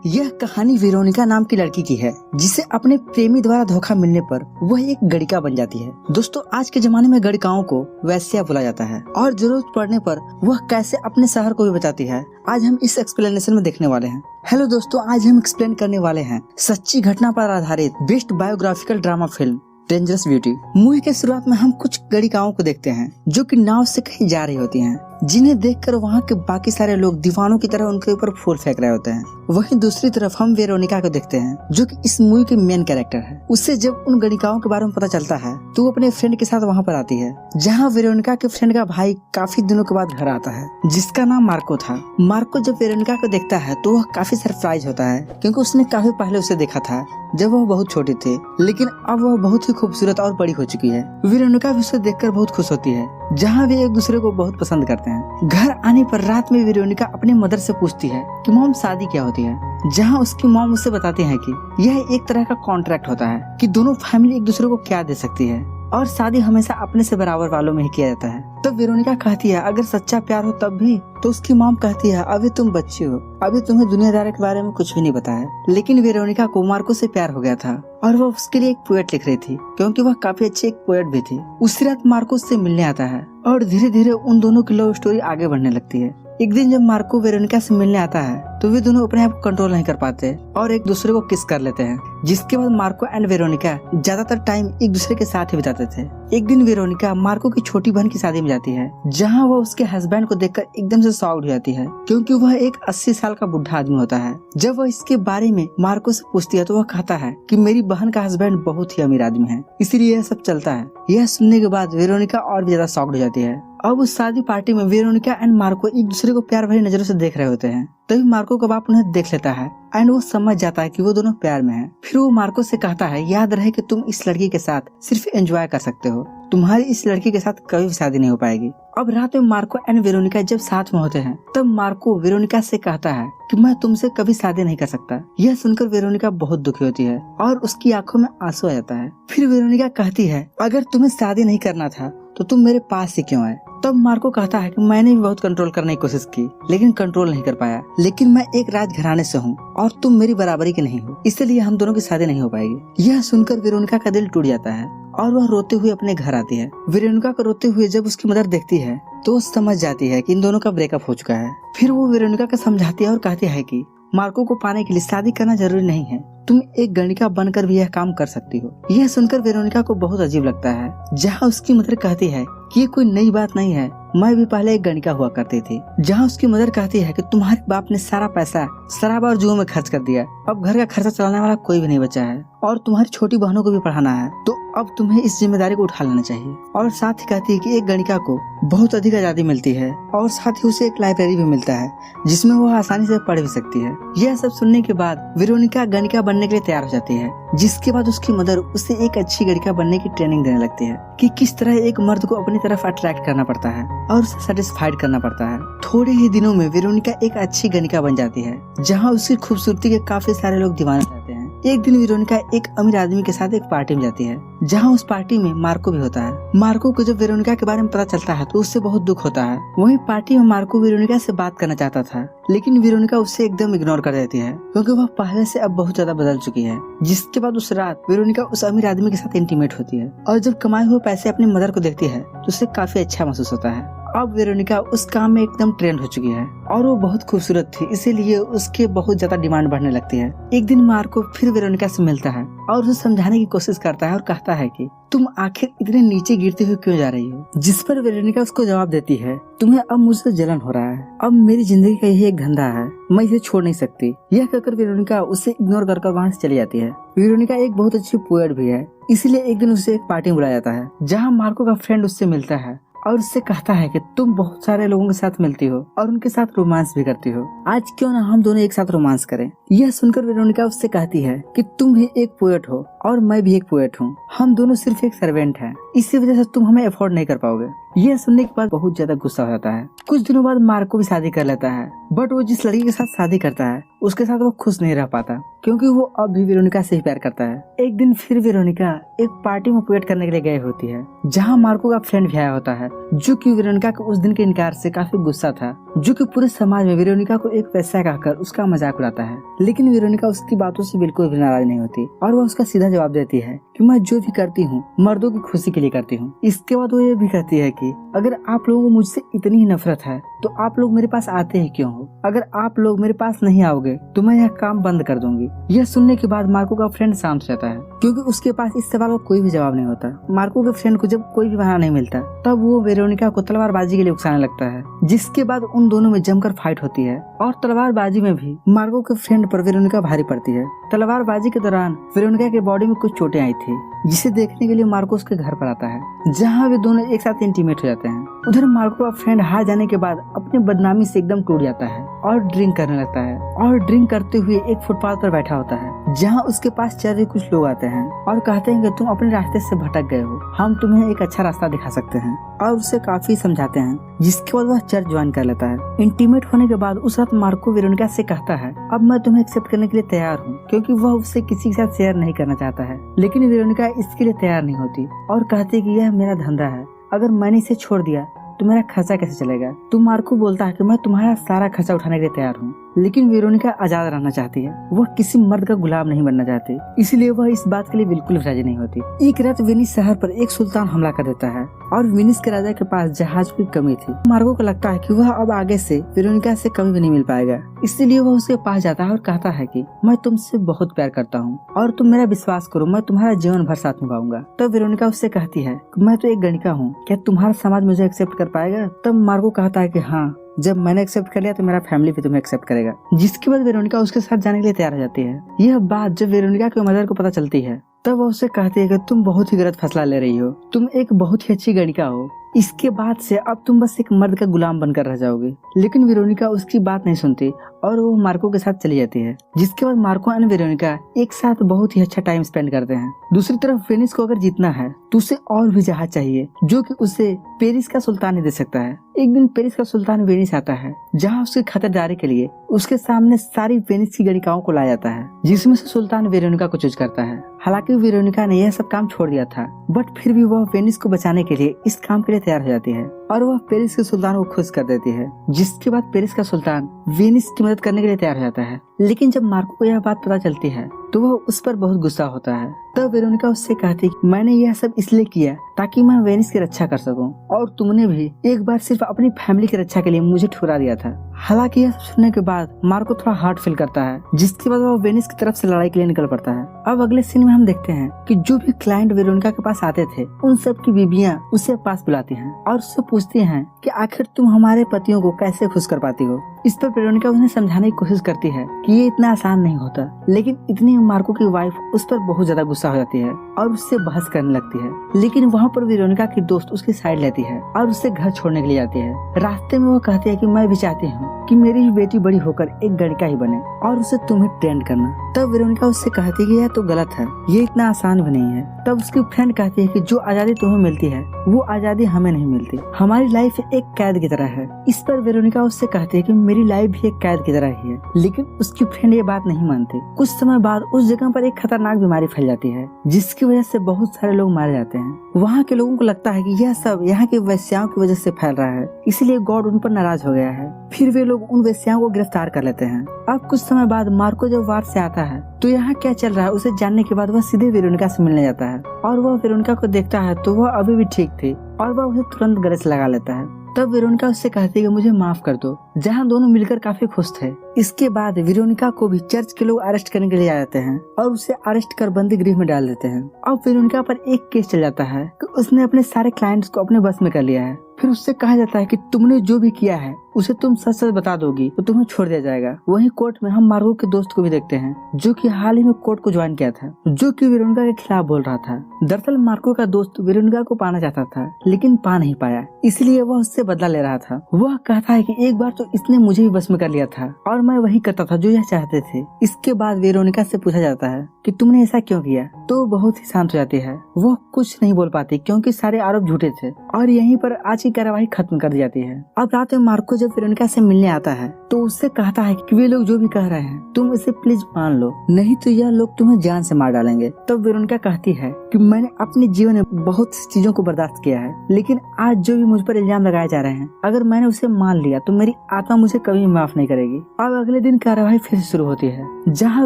यह कहानी वेरोनिका नाम की लड़की की है, जिसे अपने प्रेमी द्वारा धोखा मिलने पर वह एक गणिका बन जाती है। दोस्तों, आज के जमाने में गणिकाओं को वैश्या बोला जाता है और जरूरत पड़ने पर वह कैसे अपने शहर को भी बचाती है, आज हम इस एक्सप्लेनेशन में देखने वाले हैं। हेलो दोस्तों, आज हम एक्सप्लेन करने वाले हैं सच्ची घटना पर आधारित best biographical drama film dangerous beauty. Movie के शुरुआत में हम कुछ गणिकाओं को देखते हैं जो कि नाव से कहीं जा रही होती हैं, जिन्हें देखकर वहाँ के बाकी सारे लोग दीवानों की तरह उनके ऊपर फूल फेंक रहे होते हैं। वहीं दूसरी तरफ हम वेरोनिका को देखते हैं जो कि इस मूवी के मेन कैरेक्टर है। उससे जब उन गणिकाओं के बारे में पता चलता है तो वो अपने फ्रेंड के साथ वहाँ पर आती है, जहाँ वेरोनिका के फ्रेंड का भाई काफी दिनों के बाद घर आता है, जिसका नाम मार्को था। मार्को जब वेरोनिका को देखता है तो वह काफी सरप्राइज होता है, क्योंकि उसने काफी पहले उसे देखा था जब वह बहुत छोटी थी, लेकिन अब वह बहुत ही खूबसूरत और बड़ी हो चुकी है। वेरोनिका भी उसे देखकर बहुत खुश होती है, जहाँ वे एक दूसरे को बहुत पसंद करते हैं। घर आने पर रात में वेरोनिका अपनी मदर से पूछती है कि मॉम शादी क्या होती है, जहाँ उसकी मॉम उसे बताती है कि यह एक तरह का कॉन्ट्रैक्ट होता है कि दोनों फैमिली एक दूसरे को क्या दे सकती है और शादी हमेशा अपने से बराबर वालों में ही किया जाता है। तब वेरोनिका कहती है अगर सच्चा प्यार हो तब भी, तो उसकी मॉम कहती है अभी तुम बच्ची हो, अभी तुम्हें दुनियादारी के बारे में कुछ भी नहीं पता है। लेकिन वेरोनिका को मार्को से प्यार हो गया था और वह उसके लिए एक पोएट लिख रही थी, क्योंकि वह काफी अच्छी एक पोएट भी थी। उसी रात मार्को से मिलने आता है और धीरे धीरे उन दोनों की लव स्टोरी आगे बढ़ने लगती है। एक दिन जब मार्को वेरोनिका से मिलने आता है तो वे दोनों अपने आप को कंट्रोल नहीं कर पाते और एक दूसरे को किस कर लेते हैं, जिसके बाद मार्को एंड वेरोनिका ज्यादातर टाइम एक दूसरे के साथ ही बिताते थे। एक दिन वेरोनिका मार्को की छोटी बहन की शादी में जाती है, जहां वह उसके हस्बैंड को देखकर एकदम से शॉक्ड हो जाती है, क्योंकि वह एक 80 साल का बुढ़ा आदमी होता है। जब वह इसके बारे में मार्को से पूछती है तो वह कहता है कि मेरी बहन का हस्बैंड बहुत ही अमीर आदमी है, इसलिए यह सब चलता है। यह सुनने के बाद वेरोनिका और भी ज्यादा शॉक्ड हो जाती है। अब उस शादी पार्टी में वेरोनिका एंड मार्को एक दूसरे को प्यार भरी नजरों से देख रहे होते हैं। तभी मार्को का बाप उन्हें देख लेता है एंड वो समझ जाता है कि वो दोनों प्यार में हैं। फिर वो मार्को से कहता है याद रहे कि तुम इस लड़की के साथ सिर्फ एंजॉय कर सकते हो, तुम्हारी इस लड़की के साथ कभी भी शादी नहीं हो पाएगी। अब रात में मार्को एंड वेरोनिका जब साथ में होते हैं तब मार्को वेरोनिका से कहता है कि मैं तुमसे कभी शादी नहीं कर सकता। यह सुनकर वेरोनिका बहुत दुखी होती है और उसकी आंखों में आंसू आ जाता है। फिर वेरोनिका कहती है अगर तुम्हें शादी नहीं करना था तो तुम मेरे पास ही क्यों आए। तब मार्को कहता है कि मैंने भी बहुत कंट्रोल करने की कोशिश की, लेकिन कंट्रोल नहीं कर पाया। लेकिन मैं एक राजघराने से हूँ और तुम मेरी बराबरी की नहीं हो, इसलिए हम दोनों की शादी नहीं हो पाएगी। यह सुनकर वेरोनिका का दिल टूट जाता है और वह रोते हुए अपने घर आती है। वेरोनिका को रोते हुए जब उसकी मदर देखती है तो वो समझ जाती है कि इन दोनों का ब्रेकअप हो चुका है। फिर वो वेरोनिका को समझाती है और कहती है कि मार्को को पाने के लिए शादी करना जरूरी नहीं है, तुम एक गणिका बनकर भी यह काम कर सकती हो। यह सुनकर वेरोनिका को बहुत अजीब लगता है, जहाँ उसकी मदर कहती है कि ये कोई नई बात नहीं है, मैं भी पहले एक गणिका हुआ करती थी। जहाँ उसकी मदर कहती है कि तुम्हारे बाप ने सारा पैसा शराब और जुआ में खर्च कर दिया, अब घर का खर्चा चलाने वाला कोई भी नहीं बचा है और तुम्हारी छोटी बहनों को भी पढ़ाना है, तो अब तुम्हें इस जिम्मेदारी को उठा लेना चाहिए। और साथ ही कहती है कि एक गणिका को बहुत अधिक आजादी मिलती है और साथ ही उसे एक लाइब्रेरी भी मिलता है जिसमें वो आसानी से पढ़ भी सकती है। यह सब सुनने के बाद वेरोनिका गणिका बनने के लिए तैयार हो जाती है, जिसके बाद उसकी मदर उसे एक अच्छी गणिका बनने की ट्रेनिंग देने लगती है कि किस तरह एक मर्द को अपनी तरफ अट्रैक्ट करना पड़ता है और उसे सेटिस्फाइड करना पड़ता है। थोड़े ही दिनों में वेरोनिका एक अच्छी गणिका बन जाती है, जहाँ उसकी खूबसूरती के काफी सारे लोग दीवाने रहते हैं। एक दिन वेरोनिका एक अमीर आदमी के साथ एक पार्टी में जाती है, जहाँ उस पार्टी में मार्को भी होता है। मार्को को जब वेरोनिका के बारे में पता चलता है तो उससे बहुत दुख होता है। वहीं पार्टी में मार्को वेरोनिका से बात करना चाहता था, लेकिन वेरोनिका उससे एकदम इग्नोर कर देती है, क्योंकि वह पहले से अब बहुत ज्यादा बदल चुकी है। जिसके बाद उस रात वेरोनिका उस अमीर आदमी के साथ इंटीमेट होती है और जब कमाए हुए पैसे अपनी मदर को देखती है तो उसे काफी अच्छा महसूस होता है। अब वेरोनिका उस काम में एकदम ट्रेंड हो चुकी है और वो बहुत खूबसूरत थी, इसीलिए उसके बहुत ज्यादा डिमांड बढ़ने लगती है। एक दिन मार्को फिर वेरोनिका से मिलता है और उसे समझाने की कोशिश करता है और कहता है कि तुम आखिर इतने नीचे गिरते हुए क्यों जा रही हो। जिस पर वेरोनिका उसको जवाब देती है तुम्हें अब मुझसे जलन हो रहा है, अब मेरी जिंदगी का यही एक धंधा है, मैं इसे छोड़ नहीं सकती। यह कहकर वेरोनिका उसे इग्नोर कर वहाँ से चली जाती है। वेरोनिका एक बहुत अच्छी पोएट भी है, इसलिए एक दिन उसे एक पार्टी में बुलाया जाता है, जहाँ मार्को का फ्रेंड उससे मिलता है और उससे कहता है कि तुम बहुत सारे लोगों के साथ मिलती हो और उनके साथ रोमांस भी करती हो, आज क्यों ना हम दोनों एक साथ रोमांस करें। यह सुनकर वेरोनिका उससे कहती है कि तुम भी एक पोएट हो और मैं भी एक पोएट हूँ, हम दोनों सिर्फ एक सर्वेंट हैं, इसी वजह से तुम हमें अफोर्ड नहीं कर पाओगे। यह सुनने के बाद बहुत ज्यादा गुस्सा हो जाता है। कुछ दिनों बाद मार्को भी शादी कर लेता है, बट वो जिस लड़की के साथ शादी करता है उसके साथ वो खुश नहीं रह पाता, क्योंकि वो अब भी वेरोनिका से ही प्यार करता है। एक दिन फिर वेरोनिका एक पार्टी में पोएट करने के लिए गई होती है, जहाँ मार्को का फ्रेंड भी आया होता है, जो कि वेरोनिका के उस दिन के इनकार से काफी गुस्सा था, जो कि पूरे समाज में वेरोनिका को एक वैसा कहकर उसका मजाक उड़ाता है। लेकिन वेरोनिका उसकी बातों से बिल्कुल भी नाराज नहीं होती और वह उसका सीधा जवाब देती है कि मैं जो भी करती हूँ मर्दों की खुशी के लिए करती हूँ। इसके बाद वो ये भी कहती है कि अगर आप लोगों को मुझसे इतनी ही नफरत है तो आप लोग मेरे पास आते ही क्यों हो? अगर आप लोग मेरे पास नहीं आओगे तो मैं यह काम बंद कर दूंगी। यह सुनने के बाद मार्को का फ्रेंड शांत रहता है, क्योंकि उसके पास इस सवाल का कोई भी जवाब नहीं होता। मार्को के फ्रेंड को जब कोई भी बहाना नहीं मिलता तब वो वेरोनिका को तलवारबाजी के लिए उकसाने लगता है, जिसके बाद उन दोनों में जमकर फाइट होती है और तलवारबाजी में भी मार्को के फ्रेंड पर वेरोनिका भारी पड़ती है। तलवारबाजी के दौरान वेरोनिका के बॉडी में कुछ चोटें आई थी, जिसे देखने के लिए मार्को उसके घर पर आता है, जहाँ वे दोनों एक साथ इंटीमेट हो जाते हैं। उधर मार्को का फ्रेंड हार जाने के बाद अपनी बदनामी से एकदम टूट जाता है और ड्रिंक करने लगता है, और ड्रिंक करते हुए एक फुटपाथ पर बैठा होता है, जहाँ उसके पास चल कुछ लोग आते हैं और कहते हैं कि तुम अपने रास्ते से भटक गए हो, हम तुम्हें एक अच्छा रास्ता दिखा सकते हैं, और उसे काफी समझाते हैं। जिसके बाद वह चर्च ज्वाइन कर लेता है। इंटीमेट होने के बाद उस रात मार्को वेरोनिका से कहता है अब मैं तुम्हें एक्सेप्ट करने के लिए तैयार हूँ, क्योंकि वह उससे किसी के साथ शेयर नहीं करना चाहता है। लेकिन वेरोनिका इसके लिए तैयार नहीं होती और कहती है कि यह मेरा धंधा है, अगर मैंने इसे छोड़ दिया तो मेरा खर्चा कैसे चलेगा। तो मार्को बोलता है कि मैं तुम्हारा सारा खर्चा उठाने के लिए तैयार हूँ। लेकिन वेरोनिका आजाद रहना चाहती है, वह किसी मर्द का गुलाम नहीं बनना चाहती, इसलिए वह इस बात के लिए बिल्कुल राजी नहीं होती। एक रात वेनिस शहर पर एक सुल्तान हमला कर देता है और वेनिस के राजा के पास जहाज की कमी थी। मार्को को लगता है कि वह अब आगे से वेरोनिका से कभी भी नहीं मिल पाएगा, इसलिए वह उसके पास जाता है और कहता है कि मैं तुमसे बहुत प्यार करता हूँ और तुम मेरा विश्वास करो, मैं तुम्हारा जीवन भर साथ निभाऊंगा। तब वेरोनिका उससे कहती है मैं तो एक गणिका हूँ, क्या तुम्हारा समाज मुझे एक्सेप्ट कर पाएगा? तब मार्को कहता है कि हाँ, जब मैंने एक्सेप्ट कर लिया तो मेरा फैमिली भी तुम्हें एक्सेप्ट करेगा। जिसके बाद वेरोनिका उसके साथ जाने के लिए तैयार हो जाती है। यह बात जब वेरोनिका के मदर को पता चलती है तब वह उससे कहती है कि तुम बहुत ही गलत फैसला ले रही हो, तुम एक बहुत ही अच्छी गणिका हो, इसके बाद से अब तुम बस एक मर्द का गुलाम बनकर रह जाओगे। लेकिन वेरोनिका उसकी बात नहीं सुनती और वो मार्को के साथ चली जाती है। जिसके बाद मार्को और वेरोनिका एक साथ बहुत ही अच्छा टाइम स्पेंड करते हैं। दूसरी तरफ वेनिस को अगर जीतना है तो उसे और भी जहाज चाहिए, जो कि उसे पेरिस का सुल्तान ही दे सकता है। एक दिन पेरिस का सुल्तान वेनिस आता है, जहाँ उसकी खतरदारी के लिए उसके सामने सारी वेनिस की गणिकाओं को लाया जाता है, जिसमें से सुल्तान वेरोनिका को चूज करता है। हालांकि वेरोनिका ने यह सब काम छोड़ दिया था, बट फिर भी वह वेनिस को बचाने के लिए इस काम के लिए तैयार हो जाती है और वह पेरिस के सुल्तान को खुश कर देती है। जिसके बाद पेरिस का सुल्तान वेनिस की मदद करने के लिए तैयार हो जाता है। लेकिन जब मार्को को यह बात पता चलती है तो वह उस पर बहुत गुस्सा होता है। तब वेरोनिका उससे कहती है मैंने यह सब इसलिए किया ताकि मैं वेनिस की रक्षा कर सकूं, और तुमने भी एक बार सिर्फ अपनी फैमिली की रक्षा के लिए मुझे ठुकरा दिया था। हालांकि यह सुनने के बाद मार्को थोड़ा हार्ट फील करता है, जिसके बाद वह वेनिस की तरफ से लड़ाई के लिए निकल पड़ता है। अब अगले सीन में हम देखते हैं कि जो भी क्लाइंट वेरोनिका के पास आते थे उन सब की बीबियां उसे पास बुलाती हैं और उससे पूछती हैं कि आखिर तुम हमारे पतियों को कैसे खुश कर पाती हो। इस पर वेरोनिका उन्हें समझाने की कोशिश करती है कि ये इतना आसान नहीं होता, लेकिन इतनी मार्को की वाइफ उस पर बहुत ज्यादा गुस्सा हो जाती है और उससे बहस करने लगती है। लेकिन वहाँ पर वेरोनिका की दोस्त उसकी साइड लेती है और उससे घर छोड़ने के लिए जाती है। रास्ते में वो कहती है कि मैं भी चाहती हूँ कि मेरी बेटी बड़ी होकर एक गणिका ही बने और उसे तुम्हें ट्रेंड करना। तब वेरोनिका उससे कहती है कि यह तो गलत है, ये इतना आसान भी नहीं है। तब उसकी फ्रेंड कहती है कि जो आजादी तुम्हें मिलती है वो आजादी हमें नहीं मिलती, हमारी लाइफ एक कैद की तरह है। इस पर वेरोनिका उससे कहती है कि मेरी लाइफ भी एक कैद की तरह ही है। लेकिन उसकी फ्रेंड ये बात नहीं मानती। कुछ समय बाद उस जगह पर एक खतरनाक बीमारी फैल जाती है, जिसकी वजह से बहुत सारे लोग मारे जाते हैं। वहाँ के लोगों को लगता है कि यह सब यहाँ की वेश्याओं की वजह से फैल रहा है, इसलिए गॉड उन पर नाराज हो गया है। फिर वे लोग उन वेश्याओं को गिरफ्तार कर लेते हैं। अब कुछ समय बाद मार्को जब वार से आता है तो यहाँ क्या चल रहा है उसे जानने के बाद वह सीधे वेरोनिका से मिलने जाता है और वह वेरोनिका को देखता है तो वह अभी भी ठीक थी और वह उसे तुरंत गले से लगा लेता है। तब वेरोनिका उससे कहती है कि मुझे माफ कर दो, जहाँ दोनों मिलकर काफी खुश थे। इसके बाद वेरोनिका को भी चर्च के लोग अरेस्ट करने के लिए आ जाते हैं और उसे अरेस्ट कर बंदी गृह में डाल देते हैं। अब वेरोनिका पर एक केस चल जाता है कि उसने अपने सारे क्लाइंट्स को अपने बस में कर लिया है। फिर उससे कहा जाता है कि तुमने जो भी किया है उसे तुम सच सच बता दोगी तो तुम्हें छोड़ दिया जाएगा। वहीं कोर्ट में हम मार्को के दोस्त को भी देखते हैं, जो कि हाल ही में कोर्ट को ज्वाइन किया था, जो कि वेरोनिका के खिलाफ बोल रहा था। दरअसल मार्को का दोस्त वेरोनिका को पाना चाहता था, लेकिन पा नहीं पाया, इसलिए वह उससे बदला ले रहा था। वह कहता है कि एक बार तो इसने मुझे भी बस में कर लिया था और मैं वही करता था जो यह चाहते थे। इसके बाद वेरोनिका से पूछा जाता है कि तुमने ऐसा क्यों किया, तो बहुत ही शांत हो जाती है। वह कुछ नहीं बोल पाती क्योंकि सारे आरोप झूठे थे और यहीं पर आज की कार्यवाही खत्म कर दी जाती है। अब रात में मार्को जब वेरोनिका से मिलने आता है तो उससे कहता है कि वे लोग जो भी कह रहे हैं तुम इसे प्लीज मान लो, नहीं तो यह लोग तुम्हें जान से मार डालेंगे। तब वेरोनिका कहती है कि मैंने अपने जीवन में बहुत सी चीजों को बर्दाश्त किया है, लेकिन आज जो भी मुझ पर इल्जाम लगाए जा रहे हैं, अगर मैंने उसे मान लिया तो मेरी आत्मा मुझे कभी माफ नहीं करेगी। अब अगले दिन कार्यवाही फिर से शुरू होती है, जहाँ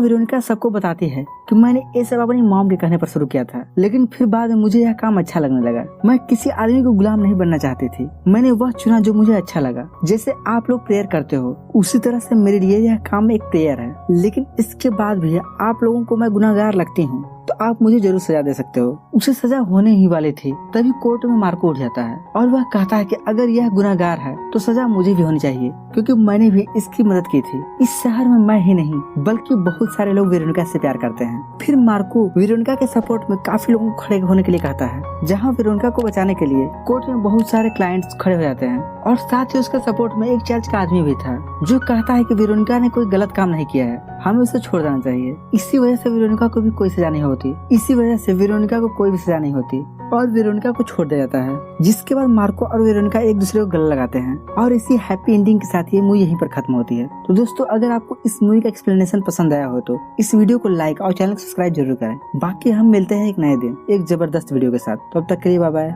वेरोनिका सबको बताती है कि मैंने ये सब अपनी मॉम के कहने पर शुरू किया था, लेकिन फिर बाद में मुझे यह काम अच्छा लगने लगा। मैं किसी आदमी को गुलाम नहीं बनना चाहती थी, मैंने वह चुना जो मुझे अच्छा लगा। जैसे आप लोग प्रेयर करते हो उसी तरह से मेरे लिए यह काम एक प्रेयर है, लेकिन इसके बाद भी आप लोगों को मैं गुनाहगार लगती हूँ तो आप मुझे जरूर सजा दे सकते हो। उसे सजा होने ही वाली थी, तभी कोर्ट में मार्को उठ जाता है और वह कहता है कि अगर यह गुनाहगार है तो सजा मुझे भी होनी चाहिए, क्योंकि मैंने भी इसकी मदद की थी। इस शहर में मैं ही नहीं बल्कि बहुत सारे लोग वेरोनिका से प्यार करते हैं। फिर मार्को वेरोनिका के सपोर्ट में काफी लोगों को खड़े होने के लिए कहता है, जहाँ वेरोनिका को बचाने के लिए कोर्ट में बहुत सारे क्लाइंट्स खड़े हो जाते हैं और साथ ही उसके सपोर्ट में एक चर्च का आदमी भी था, जो कहता है कि वेरोनिका ने कोई गलत काम नहीं किया है, हमें उसे छोड़ देना चाहिए। इसी वजह से वेरोनिका को भी कोई सजा नहीं होती, इसी वजह से वेरोनिका को कोई भी सजा नहीं होती और वेरोनिका को छोड़ दिया जाता है। जिसके बाद मार्को और वेरोनिका एक दूसरे को गले लगाते हैं और इसी हैप्पी एंडिंग के साथ ये मूवी यहीं पर खत्म होती है। तो दोस्तों, अगर आपको इस मूवी का एक्सप्लेनेशन पसंद आया हो तो इस वीडियो को लाइक और चैनल को सब्सक्राइब जरूर करें। बाकी हम मिलते हैं एक नए दिन एक जबरदस्त वीडियो के साथ। तब तक के लिए बाय बाय।